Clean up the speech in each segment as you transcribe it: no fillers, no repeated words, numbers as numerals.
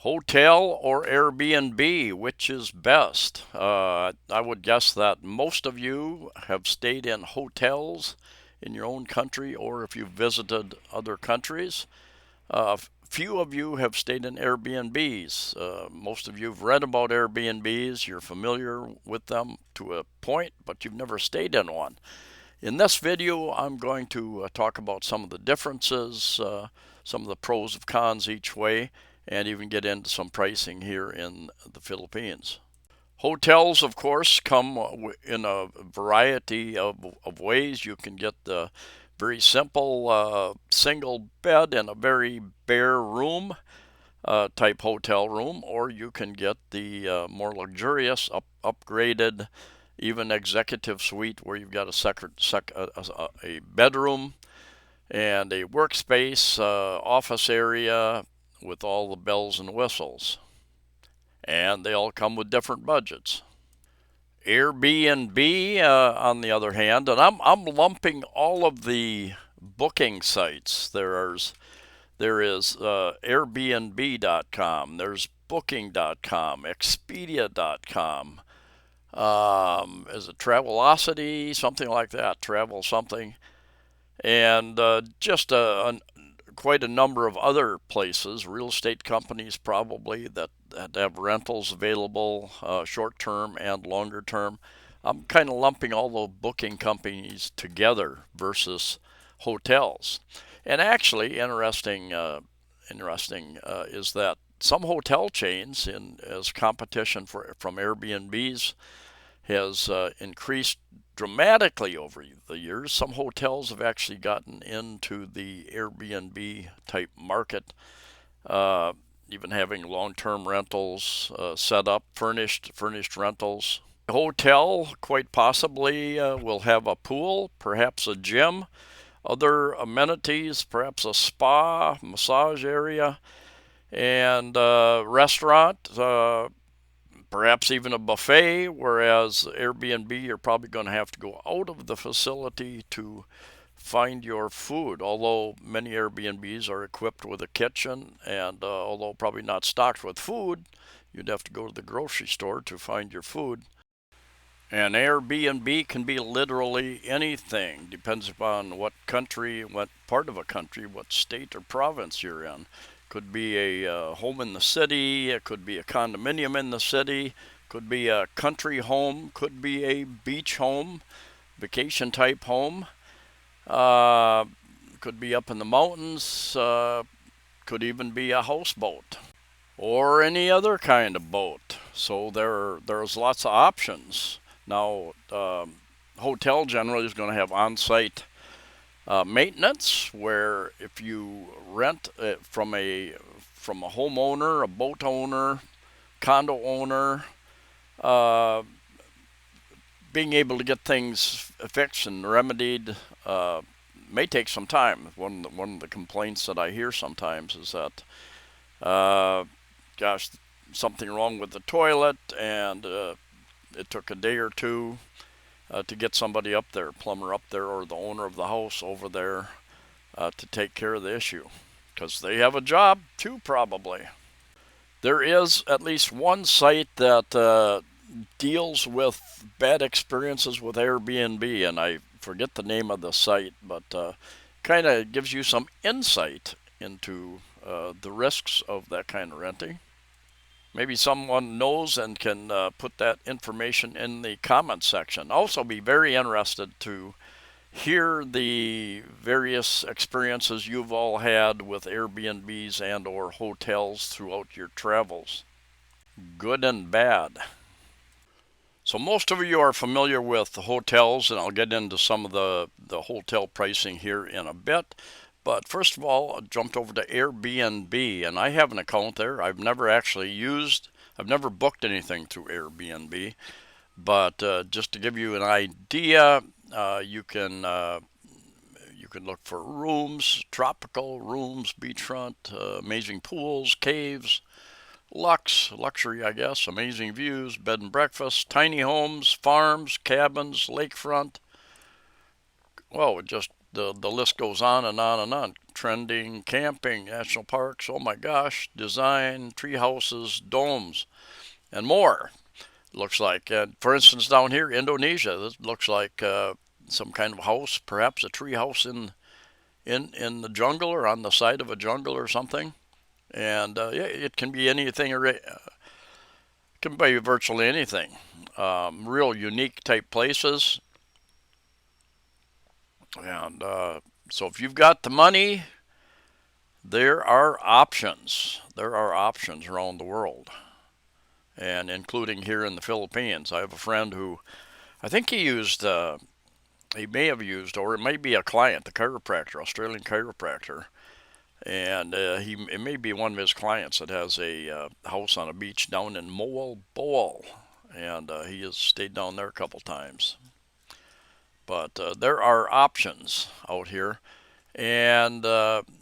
Hotel or Airbnb, which is best? I would guess that most of you have stayed in hotels in your own country, or if you've visited other countries. Few of you have stayed in Airbnbs. Most of you have read about Airbnbs. You're familiar with them to a point, but you've never stayed in one. In this video, I'm going to talk about some of the differences, some of the pros and cons each way, and even get into some pricing here in the Philippines. Hotels, of course, come in a variety of ways. You can get the very simple single bed in a very bare room type hotel room, or you can get the more luxurious, upgraded, even executive suite where you've got a bedroom and a workspace, office area with all the bells and whistles. And they all come with different budgets. Airbnb, on the other hand, and I'm lumping all of the booking sites. There is Airbnb.com, there's Booking.com, Expedia.com. Is it Travelocity, something like that, Travel something, and quite a number of other places, real estate companies probably that have rentals available, short term and longer term. I'm kind of lumping all the booking companies together versus hotels. And actually, interesting is that some hotel chains, as competition from Airbnbs has increased dramatically over the years. Some hotels have actually gotten into the Airbnb type market, even having long-term rentals set up, furnished rentals. A hotel quite possibly will have a pool, perhaps a gym, other amenities, perhaps a spa, massage area, and restaurant, perhaps even a buffet, whereas Airbnb, you're probably going to have to go out of the facility to find your food. Although many Airbnbs are equipped with a kitchen, and although probably not stocked with food, you'd have to go to the grocery store to find your food. And Airbnb can be literally anything, depends upon what country, what part of a country, what state or province you're in. Could be a home in the city, it could be a condominium in the city, could be a country home, could be a beach home, vacation type home, uh, could be up in the mountains, could even be a houseboat or any other kind of boat. So there's lots of options. Now, hotel generally is going to have on-site maintenance, where if you rent from a homeowner, a boat owner, condo owner, uh, being able to get things fixed and remedied may take some time. One of the complaints that I hear sometimes is that, gosh, something wrong with the toilet, and it took a day or two to get somebody up there, plumber up there, or the owner of the house over there to take care of the issue, because they have a job too, probably. There is at least one site that deals with bad experiences with Airbnb, and I forget the name of the site, but kind of gives you some insight into the risks of that kind of renting. Maybe someone knows and can put that information in the comments section. Also, be very interested to hear the various experiences you've all had with Airbnbs and or hotels throughout your travels, good and bad. So most of you are familiar with the hotels, and I'll get into some of the hotel pricing here in a bit. But first of all, I jumped over to Airbnb, and I have an account there. I've never booked anything through Airbnb. But just to give you an idea, you can look for rooms, tropical rooms, beachfront, amazing pools, caves, luxury, I guess, amazing views, bed and breakfast, tiny homes, farms, cabins, lakefront. Well, just the list goes on and on and on. Trending, camping, national parks, oh my gosh, design, tree houses, domes, and more. Looks like, for instance, down here, Indonesia, this looks like some kind of house, perhaps a tree house in the jungle or on the side of a jungle or something. And yeah, it can be anything, or it can be virtually anything. Real unique type places. And so if you've got the money, there are options. There are options around the world, and including here in the Philippines. I have a friend who I think he may have used, or it may be a client, the chiropractor, Australian chiropractor, and it may be one of his clients that has a house on a beach down in Moal Boal, and he has stayed down there a couple times. But there are options out here, and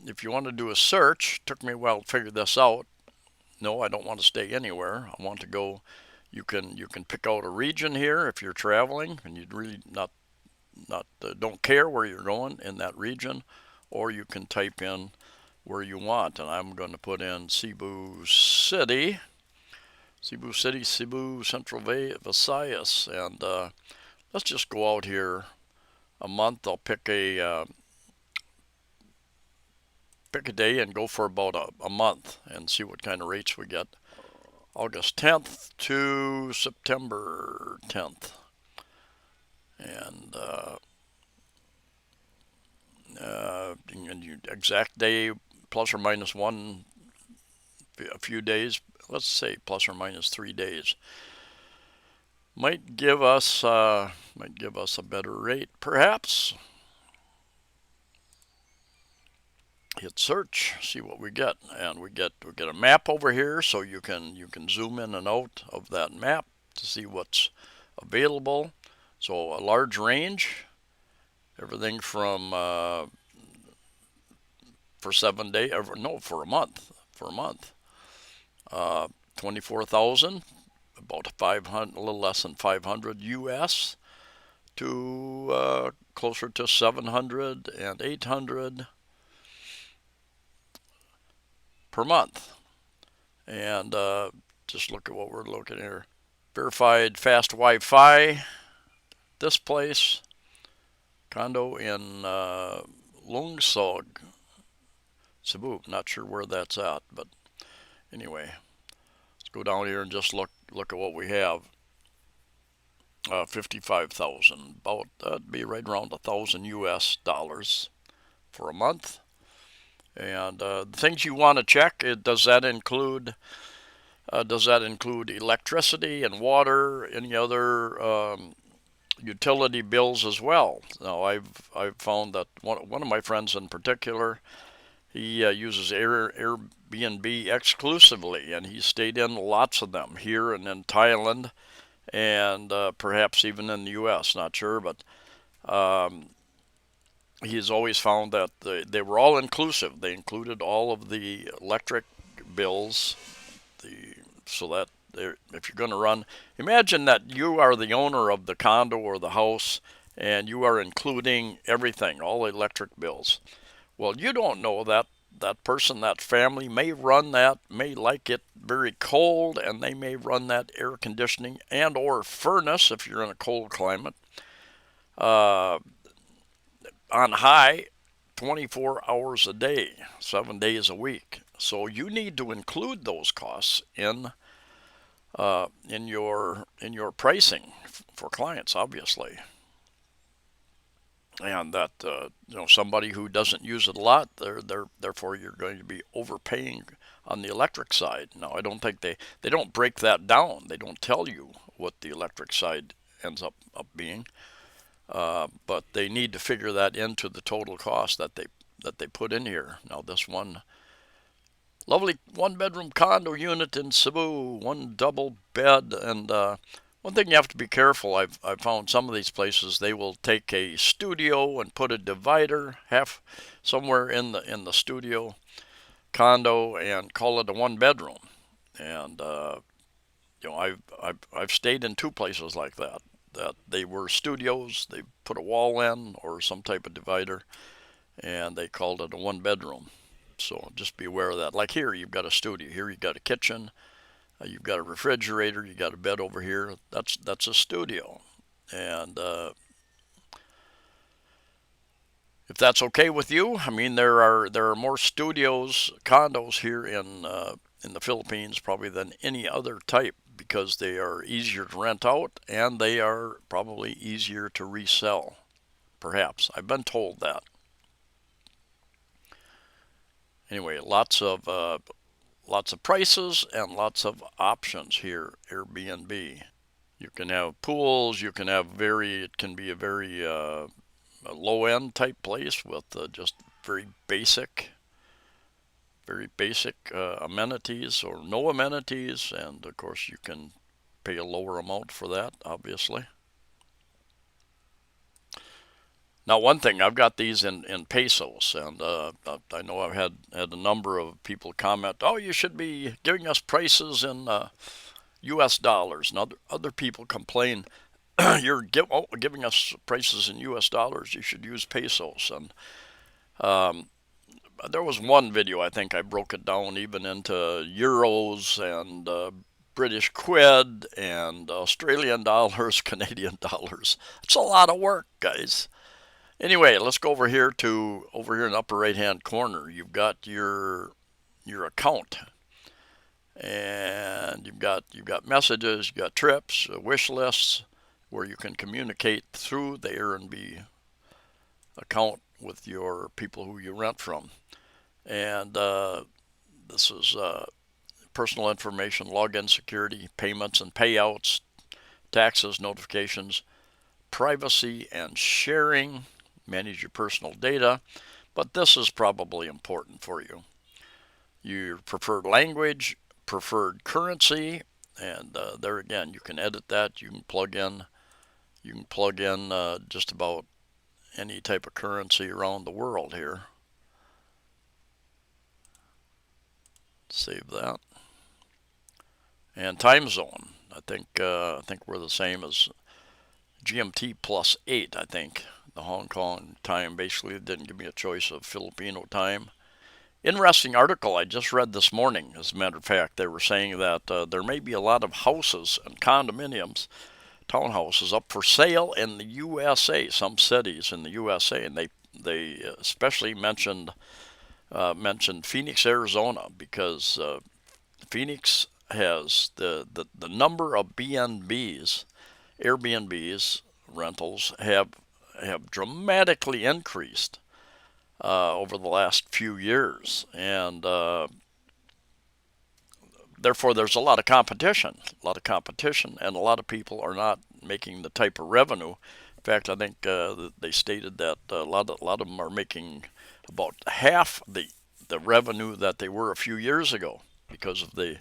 if you want to do a search, took me a while to figure this out. No, I don't want to stay anywhere. I want to go. You can pick out a region here if you're traveling and you really not don't care where you're going in that region, or you can type in where you want. And I'm going to put in Cebu City, Cebu Central Visayas, and let's just go out here a month. I'll pick a day and go for about a month and see what kind of rates we get. August 10th to September 10th. And exact day, plus or minus a few days, let's say plus or minus 3 days, might give us a better rate, perhaps. Hit search, see what we get, and we get a map over here, so you can zoom in and out of that map to see what's available. So a large range, everything from for 7 days, no, for a month, 24,000, about 500, a little less than 500 US, to closer to 700 and 800 per month. And just look at what we're looking here. Verified fast Wi-Fi. This place, condo in Lungsog, Cebu. Not sure where that's at, but anyway, let's go down here and just look at what we have. 55,000, about that'd be right around $1,000 US for a month. And the things you want to check, does that include electricity and water, any other utility bills as well? Now I've found that one of my friends in particular, he uses Airbnb exclusively, and he stayed in lots of them here and in Thailand, and perhaps even in the U.S. Not sure, but he's always found that they were all inclusive. They included all of the electric bills, so that if you're going to run, imagine that you are the owner of the condo or the house, and you are including everything, all the electric bills. Well, you don't know that person, that family may like it very cold, and they may run that air conditioning and or furnace if you're in a cold climate on high 24 hours a day, 7 days a week. So you need to include those costs in your pricing for clients, obviously. And that somebody who doesn't use it a lot, therefore you're going to be overpaying on the electric side. Now, I don't think they don't break that down. They don't tell you what the electric side ends up being, but they need to figure that into the total cost that they put in here. Now, this one lovely one-bedroom condo unit in Cebu, one double bed, and one thing you have to be careful. I've found some of these places, they will take a studio and put a divider half somewhere in the studio condo and call it a one-bedroom. And I've stayed in two places like that. that they were studios. They put a wall in or some type of divider, and they called it a one bedroom. So just be aware of that. Like here, you've got a studio. Here, you've got a kitchen. You've got a refrigerator. You got a bed over here. That's a studio. And if that's okay with you, I mean there are more studios, condos here in the Philippines probably than any other type because they are easier to rent out and they are probably easier to resell. Perhaps I've been told that. Anyway, lots of prices and lots of options here. Airbnb. You can have pools. You can have it can be a very a low end type place with just very basic amenities or no amenities, and of course you can pay a lower amount for that, obviously. Now, one thing, I've got these in pesos, and I know I've had a number of people comment, "Oh, you should be giving us prices in U.S. dollars," and other people complain, "You're giving us prices in U.S. dollars. You should use pesos." And um, there was one video, I think I broke it down even into euros and British quid and Australian dollars, Canadian dollars. It's a lot of work, guys. Anyway, let's go over here in the upper right hand corner. You've got your account, and you've got messages, you've got trips, wish lists, where you can communicate through the Airbnb account with your people who you rent from. And this is personal information, login security, payments and payouts, taxes, notifications, privacy and sharing, manage your personal data. But this is probably important for you. Your preferred language, preferred currency, and there again, you can edit that. You can plug in just about any type of currency around the world here. Save that. And time zone. I think we're the same as GMT plus 8. I think the Hong Kong time basically didn't give me a choice of Filipino time. Interesting article I just read this morning. As a matter of fact, they were saying that there may be a lot of houses and condominiums, townhouses up for sale in the USA. Some cities in the USA, and they especially mentioned Phoenix, Arizona, because Phoenix has the number of B&Bs, Airbnbs, rentals have dramatically increased over the last few years, and therefore there's and a lot of people are not making the type of revenue. In fact, I think they stated that a lot of them are making about half the revenue that they were a few years ago because of the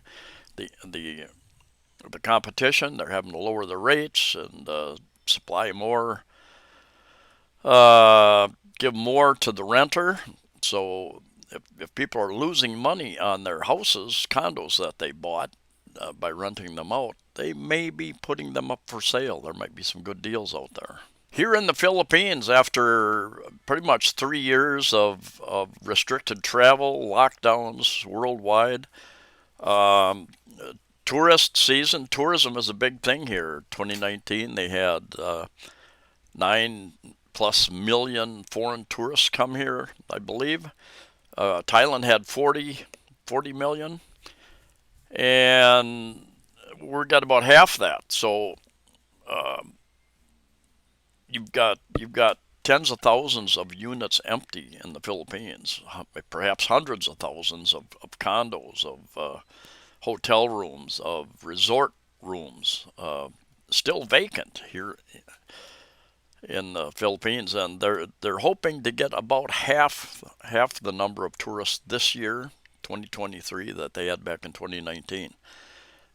competition. They're having to lower the rates and supply more, give more to the renter. So if people are losing money on their houses, condos that they bought by renting them out, they may be putting them up for sale. There might be some good deals out there. Here in the Philippines, after pretty much 3 years of restricted travel, lockdowns worldwide, um, tourist season, tourism is a big thing here. 2019, they had 9+ million foreign tourists come here, I believe. Thailand had 40 million, and we've got about half that. So you've got tens of thousands of units empty in the Philippines, perhaps hundreds of thousands of condos, of hotel rooms, of resort rooms, still vacant here in the Philippines, and they're hoping to get about half the number of tourists this year, 2023, that they had back in 2019.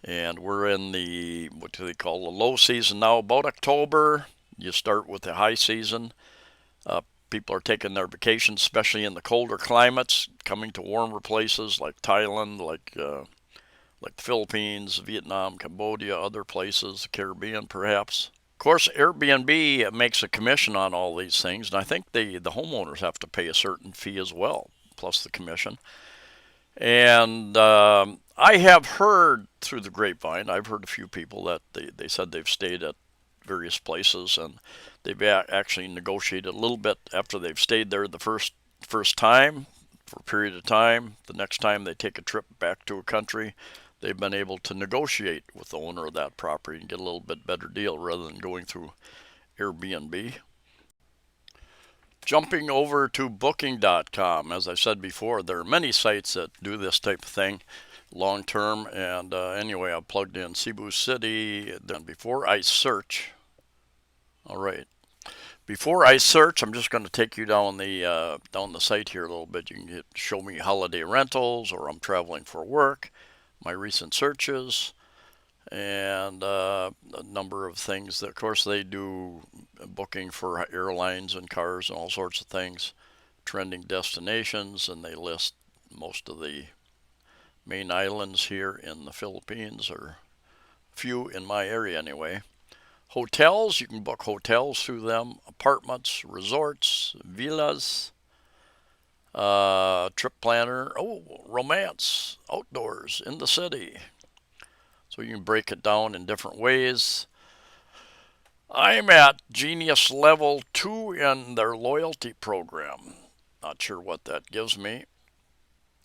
And we're in the what do they call the low season now? About October, you start with the high season. People are taking their vacations, especially in the colder climates, coming to warmer places like Thailand, like the Philippines, Vietnam, Cambodia, other places, the Caribbean perhaps. Of course, Airbnb makes a commission on all these things, and I think the homeowners have to pay a certain fee as well, plus the commission. And I have heard through the grapevine, I've heard a few people that they said they've stayed at various places and they've actually negotiated a little bit after they've stayed there the first time for a period of time. The next time they take a trip back to a country, they've been able to negotiate with the owner of that property and get a little bit better deal rather than going through Airbnb. Jumping over to booking.com, as I said before, there are many sites that do this type of thing long term. And anyway, I plugged in Cebu City. Then before I search, all right, before I search, I'm just going to take you down the site here a little bit. You can show me holiday rentals, or I'm traveling for work, my recent searches, and a number of things. That, of course, they do booking for airlines and cars and all sorts of things, trending destinations, and they list most of the main islands here in the Philippines, or a few in my area anyway. Hotels, you can book hotels through them, apartments, resorts, villas, trip planner, romance, outdoors, in the city. So you can break it down in different ways. I'm at Genius Level 2 in their loyalty program. Not sure what that gives me.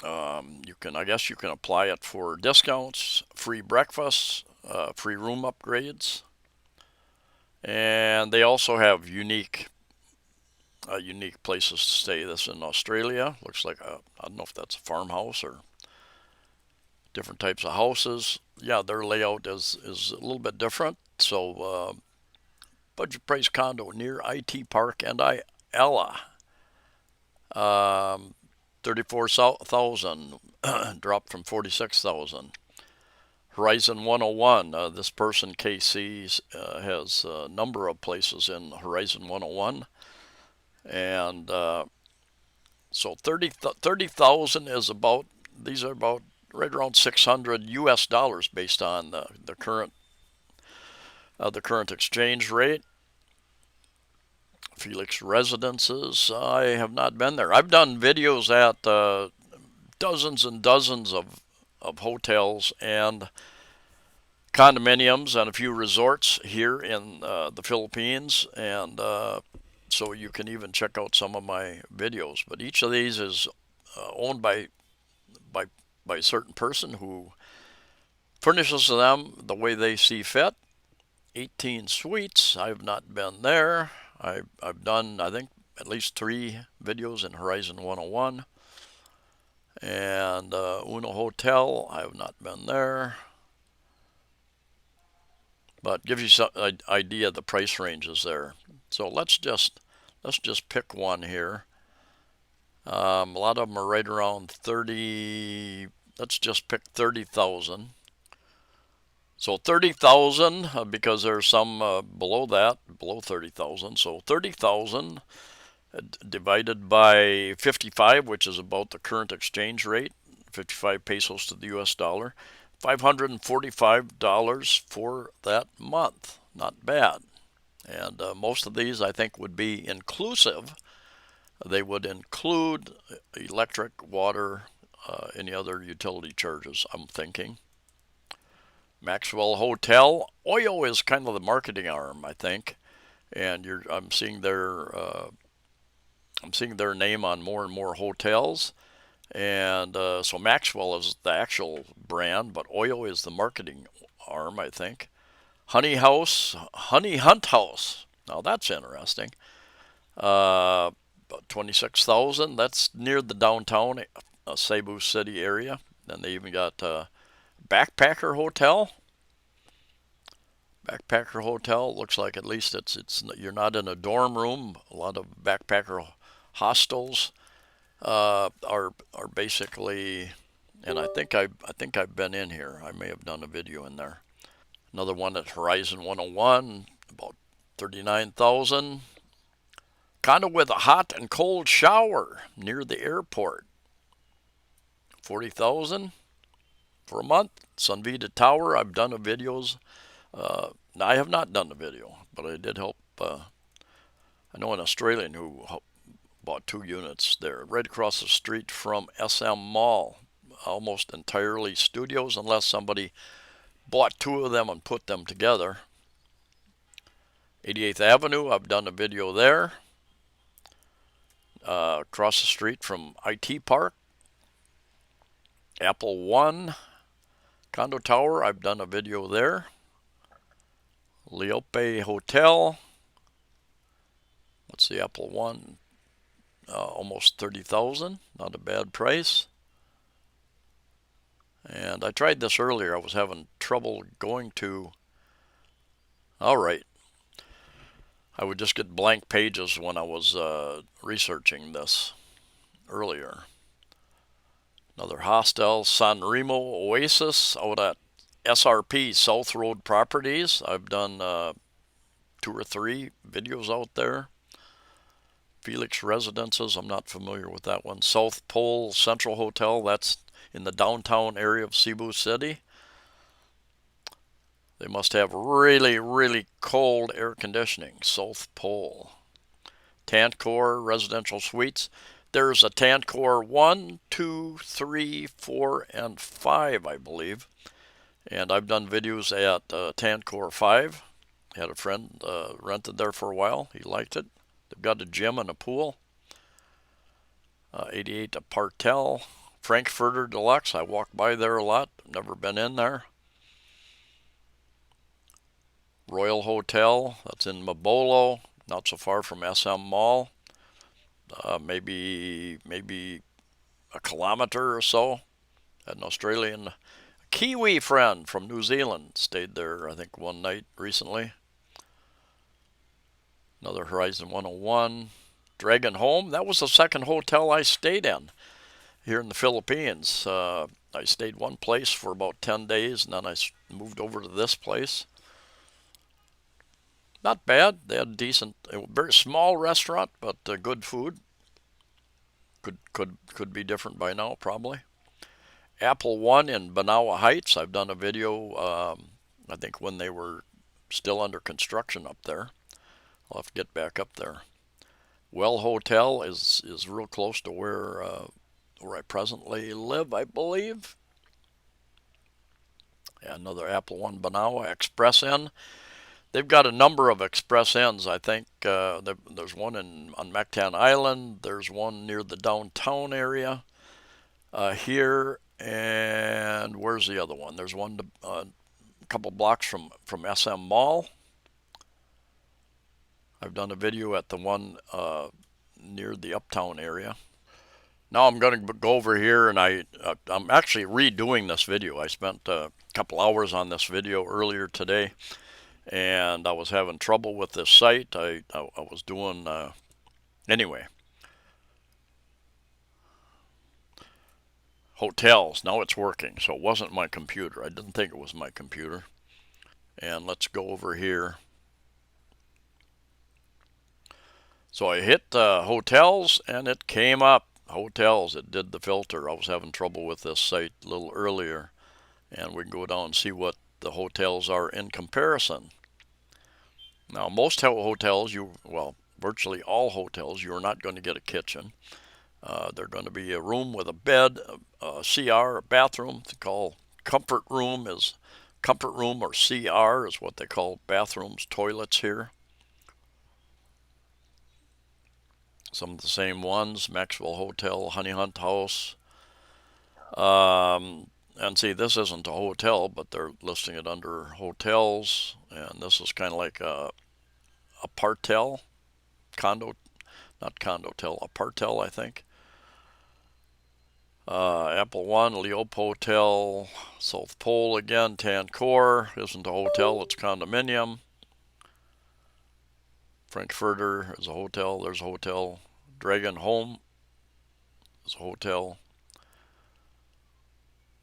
I guess you can apply it for discounts, free breakfasts, free room upgrades, and they also have unique places to stay. This in Australia. Looks like I don't know if that's a farmhouse or different types of houses. Yeah, their layout is a little bit different. So budget price condo near IT Park and Ella. 34,000 dropped from 46,000. Horizon 101. This person KC has a number of places in Horizon 101, and so 30,000 is about. These are about right around 600 U.S. dollars based on the current exchange rate. Felix Residences. I have not been there. I've done videos at dozens and dozens of hotels and condominiums and a few resorts here in the Philippines, and so you can even check out some of my videos. But each of these is owned by by a certain person who furnishes them the way they see fit. 18 suites. I've not been there. I've done, I think, at least 3 videos in Horizon 101. And Uno Hotel, I have not been there. But gives you some idea of the price ranges there. So let's just pick one here. A lot of them are right around 30. Let's just pick 30,000. So 30,000 because there's some below that, below 30,000. So 30,000 divided by 55, which is about the current exchange rate, 55 pesos to the US dollar, $545 for that month. Not bad. And most of these, I think, would be inclusive. They would include electric, water, any other utility charges, I'm thinking. Maxwell Hotel. Oyo is kind of the marketing arm, I think, and I'm seeing their name on more and more hotels, and so Maxwell is the actual brand, but Oyo is the marketing arm, I think. Honey Hunt House. Now that's interesting. About 26,000. That's near the downtown Cebu City area. Then they even got Backpacker Hotel. Backpacker Hotel looks like at least it's you're not in a dorm room. A lot of backpacker hostels are basically, and I think I've been in here. I may have done a video in there. Another one at Horizon 101, about 39,000. Condo with a hot and cold shower near the airport, 40,000 for a month. Sunvita Tower. I've done videos. I have not done a video, but I did help. I know an Australian who bought 2 units there, right across the street from SM Mall, almost entirely studios, unless somebody bought 2 of them and put them together. 88th Avenue, I've done a video there. Across the street from IT Park. Apple One Condo Tower, I've done a video there. Leope Hotel. What's the Apple One? Almost 30,000, not a bad price. And I tried this earlier. I was having trouble going to. All right. I would just get blank pages when I was researching this earlier. Another hostel, San Remo Oasis out at SRP, South Road Properties. I've done 2 or 3 videos out there. Felix Residences, I'm not familiar with that one. South Pole Central Hotel, that's in the downtown area of Cebu City. They must have really, really cold air conditioning. South Pole. Tantcore Residential Suites. There's a Tantcore 1, 2, 3, 4, and 5, I believe. And I've done videos at Tantcore 5. Had a friend rented there for a while. He liked it. They've got a gym and a pool. 88 Apartel. Frankfurter Deluxe. I walk by there a lot. Never been in there. Royal Hotel. That's in Mabolo. Not so far from SM Mall. Maybe a kilometer or so. Had an Australian Kiwi friend from New Zealand. Stayed there, I think, one night recently. Another Horizon 101. Dragon Home. That was the second hotel I stayed in here in the Philippines. I stayed one place for about 10 days, and then I moved over to this place. Not bad. They had decent, a very small restaurant, but good food. Could be different by now, probably. Apple One in Banawa Heights. I've done a video, I think when they were still under construction up there. I'll have to get back up there. Well Hotel is real close to where I presently live, I believe. Yeah, another Apple One Banawa. Express Inn. They've got a number of Express Inns. I think there's one on Mactan Island. There's one near the downtown area here. And where's the other one? There's one a couple blocks from SM Mall. I've done a video at the one near the Uptown area. Now I'm going to go over here, and I'm actually redoing this video. I spent a couple hours on this video earlier today, and I was having trouble with this site. I was doing anyway. Hotels. Now it's working, so it wasn't my computer. I didn't think it was my computer. And let's go over here. So I hit hotels, and it came up. Hotels, it did the filter. I was having trouble with this site a little earlier. And we can go down and see what the hotels are in comparison. Now, most hotels, virtually all hotels, you're not going to get a kitchen. They're going to be a room with a bed, a CR, a bathroom. They call comfort room or CR is what they call bathrooms, toilets here. Some of the same ones, Maxwell Hotel, Honey Hunt House. And see, this isn't a hotel, but they're listing it under hotels. And this is kind of like a partel, not condotel, a partel, I think. Apple One, Leope Hotel, South Pole again, Tantcore isn't a hotel, it's condominium. Frankfurter is a hotel, there's a hotel. Dragon Home is a hotel.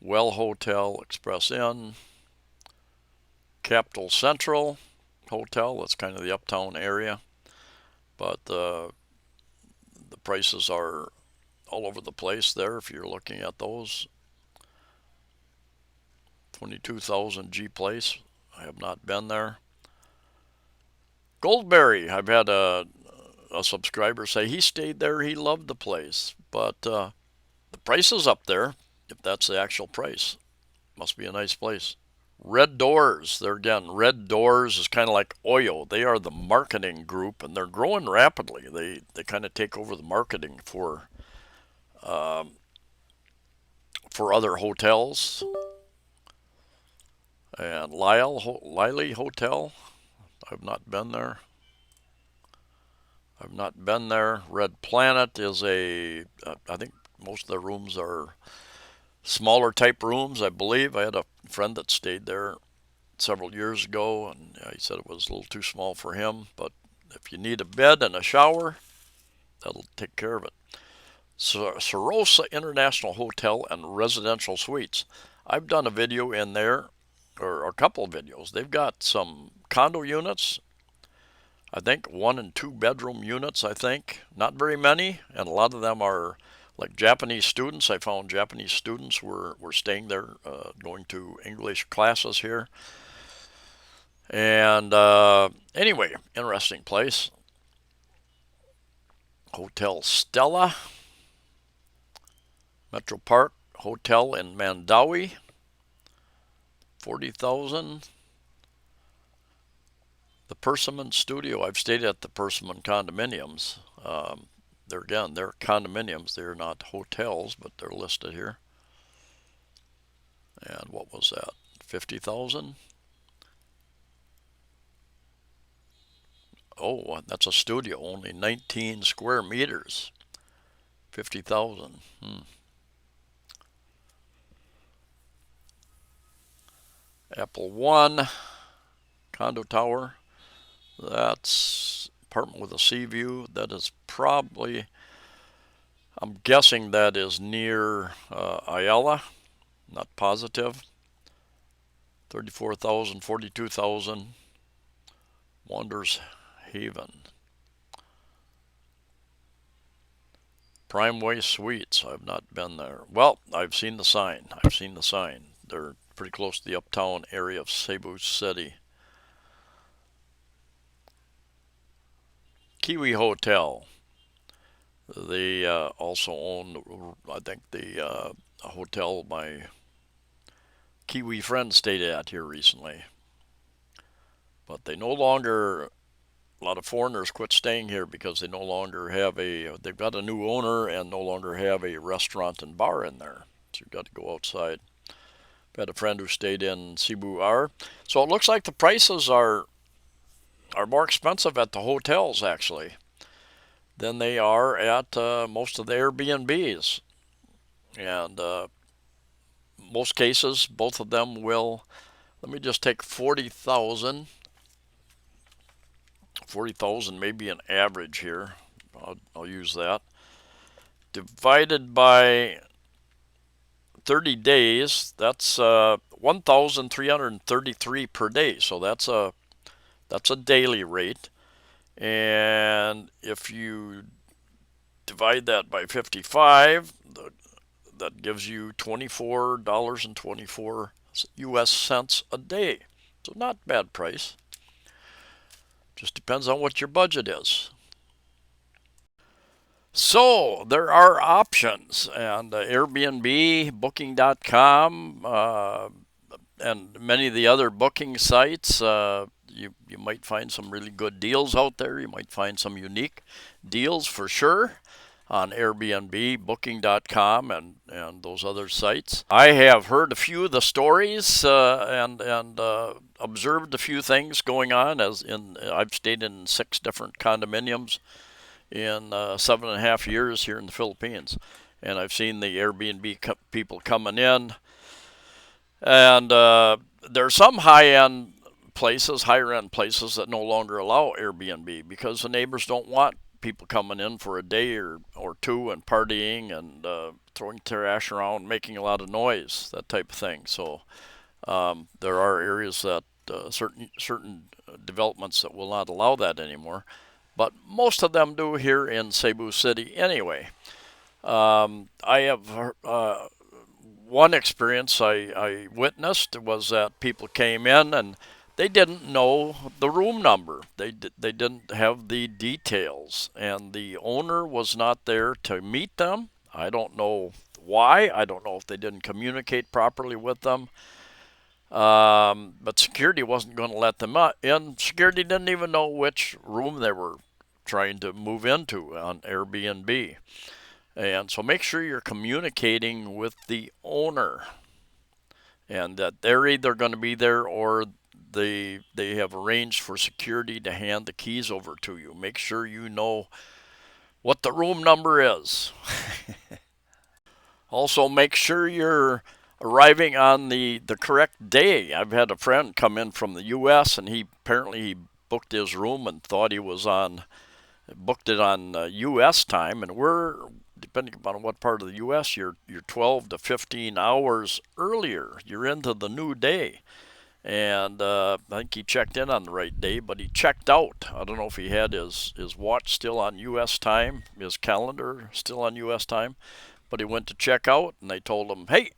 Well Hotel, Express Inn. Capital Central Hotel, that's kind of the uptown area. But the prices are all over the place there if you're looking at those. 22,000 G Place. I have not been there. Goldberry, I've had a subscriber say he stayed there, he loved the place, but the price is up there. If that's the actual price, must be a nice place. Red Doors, there again, Red Doors is kind of like Oyo. They are the marketing group, and they're growing rapidly. They kind of take over the marketing for other hotels. And Lily Hotel, I've not been there. I've not been there. Red Planet is I think most of the rooms are smaller type rooms, I believe. I had a friend that stayed there several years ago, and he said it was a little too small for him. But if you need a bed and a shower, that'll take care of it. Sarosa International Hotel and Residential Suites. I've done a video in there, or a couple of videos. They've got some condo units, I think 1 and 2 bedroom units, I think. Not very many, and a lot of them are like Japanese students. I found Japanese students were staying there, going to English classes here. And anyway, interesting place. Hotel Stella, Metro Park Hotel in Mandawi, 40,000. The Persimmon Studio. I've stayed at the Persimmon condominiums. They're again, they're condominiums. They're not hotels, but they're listed here. And what was that? 50,000. Oh, that's a studio. Only 19 square meters. 50,000. Apple One condo tower. That's apartment with a sea view. That is probably, I'm guessing that is near Ayala. Not positive. 34,000, 42,000. Wonders Haven. Primeway Suites. I've not been there. Well, I've seen the sign. I've seen the sign. They're pretty close to the uptown area of Cebu City. Kiwi Hotel. They also own, I think, the hotel my Kiwi friend stayed at here recently. But they no longer, a lot of foreigners quit staying here because they no longer have they've got a new owner and no longer have a restaurant and bar in there. So you've got to go outside. I had a friend who stayed in Cebu R. So it looks like the prices are more expensive at the hotels, actually, than they are at most of the Airbnbs. And most cases, both of them will, let me just take 40,000. 40,000 may be an average here. I'll use that. Divided by 30 days, that's 1,333 per day. So that's a daily rate. And if you divide that by 55, that gives you $24.24 US cents a day. So not bad price. Just depends on what your budget is. So there are options, and Airbnb, Booking.com, and many of the other booking sites. You might find some really good deals out there. You might find some unique deals for sure on Airbnb, Booking.com, and those other sites. I have heard a few of the stories and observed a few things going on. I've stayed in 6 different condominiums in 7.5 years here in the Philippines, and I've seen the Airbnb people coming in, and there are some higher end places that no longer allow Airbnb because the neighbors don't want people coming in for a day or two and partying and throwing trash around, making a lot of noise, that type of thing. So there are areas that certain developments that will not allow that anymore, but most of them do here in Cebu City anyway. I have one experience I witnessed was that people came in and they didn't know the room number. They didn't have the details, and the owner was not there to meet them. I don't know why. I don't know if they didn't communicate properly with them. But security wasn't going to let them in. Security didn't even know which room they were trying to move into on Airbnb. And so make sure you're communicating with the owner and that they're either going to be there or they have arranged for security to hand the keys over to you. Make sure you know what the room number is. Also, make sure you're arriving on the correct day. I've had a friend come in from the U.S. and he booked his room and thought he was on booked it on U.S. time, and we're depending upon what part of the U.S. you're 12 to 15 hours earlier. You're into the new day. And I think he checked in on the right day, but he checked out. I don't know if he had his watch still on U.S. time, his calendar still on U.S. time, but he went to check out, and they told him, hey,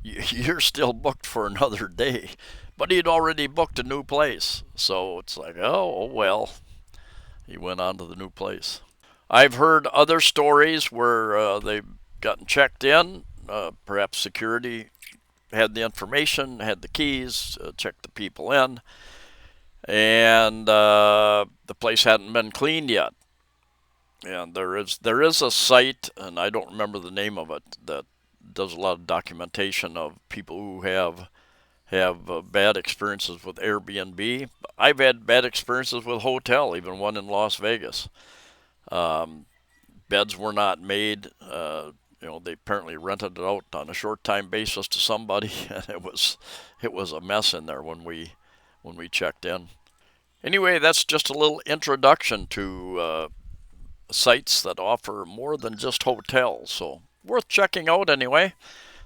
you're still booked for another day. But he'd already booked a new place. So it's like, oh, well, he went on to the new place. I've heard other stories where they've gotten checked in, perhaps security had the information, had the keys, checked the people in, and the place hadn't been cleaned yet. And there is a site, and I don't remember the name of it, that does a lot of documentation of people who have bad experiences with Airbnb. I've had bad experiences with hotel, even one in Las Vegas. Um, Beds were not made. They apparently rented it out on a short-time basis to somebody, and it was a mess in there when we checked in. Anyway, that's just a little introduction to sites that offer more than just hotels, so worth checking out anyway.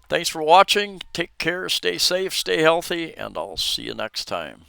Thanks for watching. Take care, stay safe, stay healthy, and I'll see you next time.